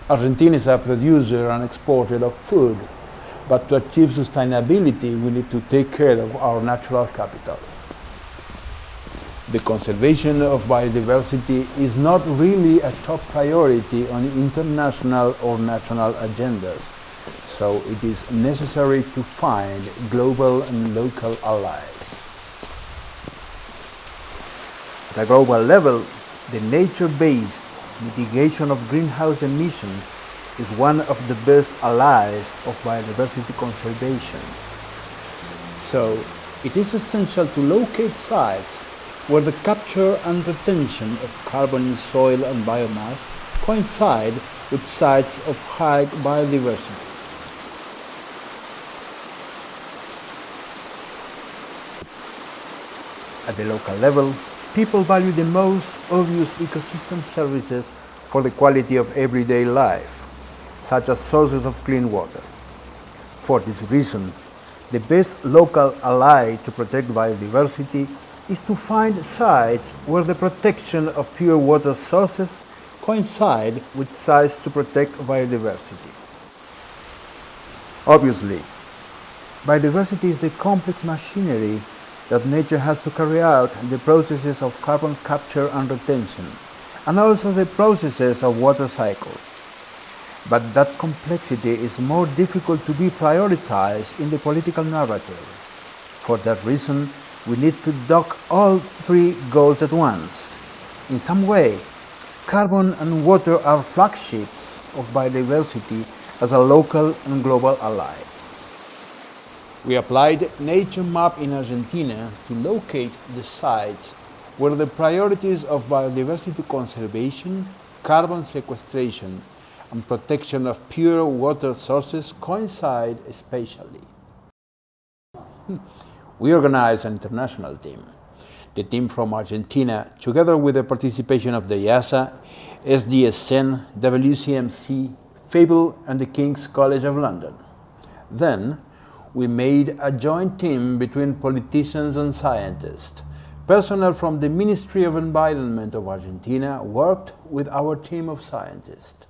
Argentina is a producer and exporter of food, but to achieve sustainability, we need to take care of our natural capital. The conservation of biodiversity is not really a top priority on international or national agendas, so it is necessary to find global and local allies. At a global level, the nature-based mitigation of greenhouse emissions is one of the best allies of biodiversity conservation. So, it is essential to locate sites where the capture and retention of carbon in soil and biomass coincide with sites of high biodiversity. At the local level, people value the most obvious ecosystem services for the quality of everyday life, such as sources of clean water. For this reason, the best local ally to protect biodiversity is to find sites where the protection of pure water sources coincide with sites to protect biodiversity. Obviously, biodiversity is the complex machinery that nature has to carry out the processes of carbon capture and retention, and also the processes of water cycle. But that complexity is more difficult to be prioritized in the political narrative. For that reason, we need to dock all three goals at once. In some way, carbon and water are flagships of biodiversity as a local and global ally. We applied NatureMap in Argentina to locate the sites where the priorities of biodiversity conservation, carbon sequestration, and protection of pure water sources coincide spatially. We organized an international team. The team from Argentina, together with the participation of the IASA, SDSN, WCMC, FABLE, and the King's College of London. Then, we made a joint team between politicians and scientists. Personnel from the Ministry of Environment of Argentina worked with our team of scientists.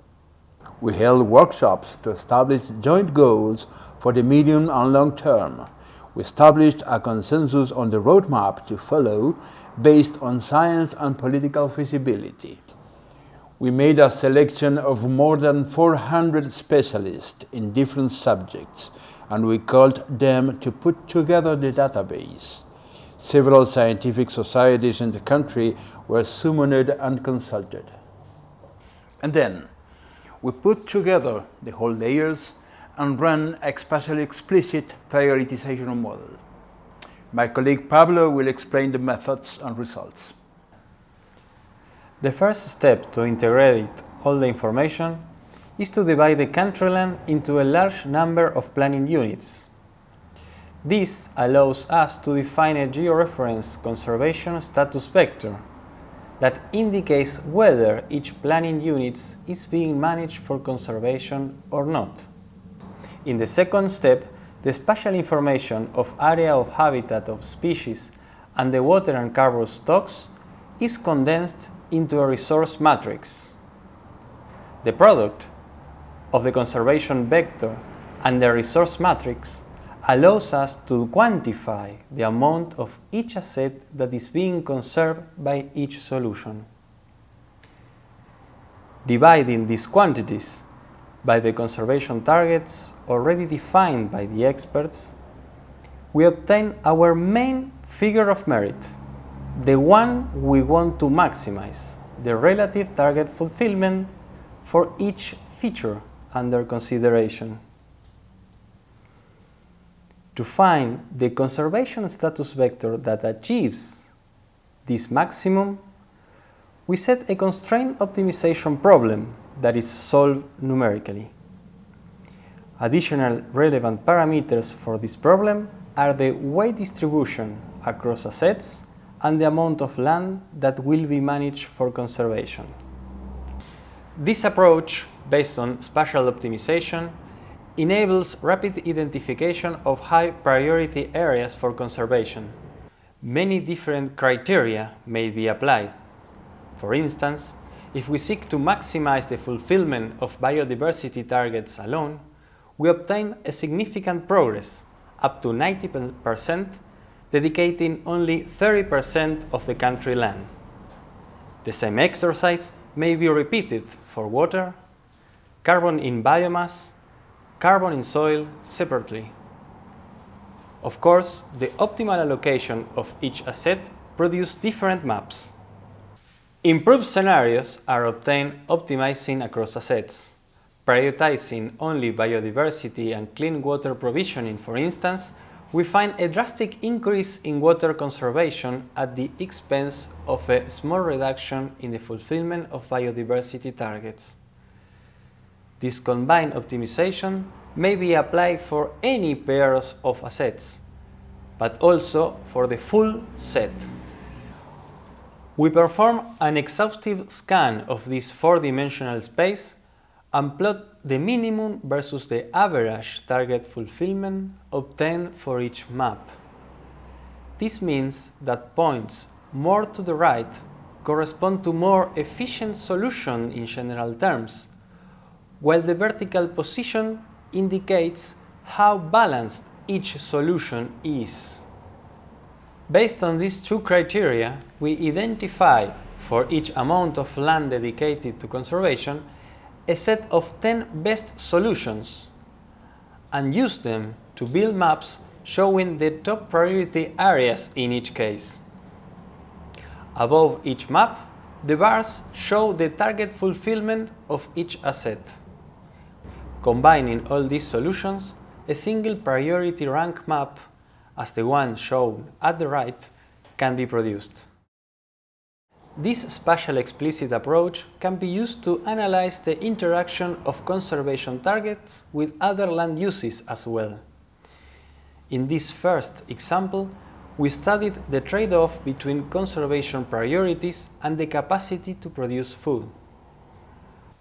We held workshops to establish joint goals for the medium and long term. We established a consensus on the roadmap to follow based on science and political feasibility. We made a selection of more than 400 specialists in different subjects, and we called them to put together the database. Several scientific societies in the country were summoned and consulted. And then, we put together the whole layers and ran a spatially explicit prioritization model. My colleague Pablo will explain the methods and results. The first step to integrate all the information is to divide the countryland into a large number of planning units. This allows us to define a georeference conservation status vector that indicates whether each planning unit is being managed for conservation or not. In the second step, the spatial information of area of habitat of species and the water and carbon stocks is condensed into a resource matrix. The product of the conservation vector and the resource matrix allows us to quantify the amount of each asset that is being conserved by each solution. Dividing these quantities by the conservation targets already defined by the experts, we obtain our main figure of merit, the one we want to maximize, the relative target fulfillment for each feature under consideration. To find the conservation status vector that achieves this maximum, we set a constraint optimization problem that is solved numerically. Additional relevant parameters for this problem are the weight distribution across assets and the amount of land that will be managed for conservation. This approach, based on spatial optimization, enables rapid identification of high priority areas for conservation. Many different criteria may be applied. For instance, if we seek to maximize the fulfillment of biodiversity targets alone, we obtain a significant progress, up to 90%, dedicating only 30% of the country land. The same exercise may be repeated for water, carbon in biomass, carbon in soil separately. Of course, the optimal allocation of each asset produces different maps. Improved scenarios are obtained optimizing across assets. Prioritizing only biodiversity and clean water provisioning, for instance, we find a drastic increase in water conservation at the expense of a small reduction in the fulfillment of biodiversity targets. This combined optimization may be applied for any pairs of assets, but also for the full set. We perform an exhaustive scan of this four-dimensional space and plot the minimum versus the average target fulfillment obtained for each map. This means that points more to the right correspond to more efficient solution in general terms, while the vertical position indicates how balanced each solution is. Based on these two criteria, we identify for each amount of land dedicated to conservation a set of 10 best solutions and use them to build maps showing the top priority areas in each case. Above each map, the bars show the target fulfillment of each asset. Combining all these solutions, a single priority rank map, as the one shown at the right, can be produced. This spatial explicit approach can be used to analyze the interaction of conservation targets with other land uses as well. In this first example, we studied the trade-off between conservation priorities and the capacity to produce food.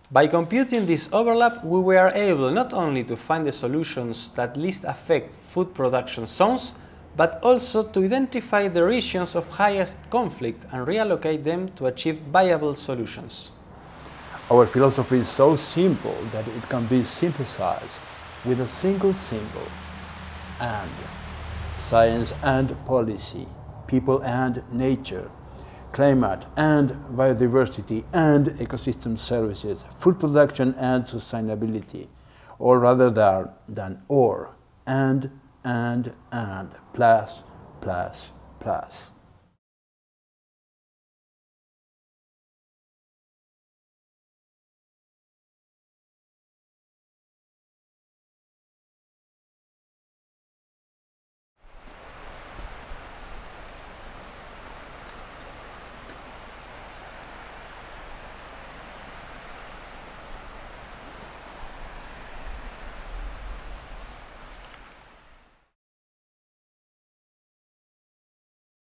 By computing this overlap, we were able not only to find the solutions that least affect food production zones, but also to identify the regions of highest conflict and reallocate them to achieve viable solutions. Our philosophy is so simple that it can be synthesized with a single symbol: and. Science and policy, people and nature, climate and biodiversity and ecosystem services, food production and sustainability, or rather than or, and, plus, plus.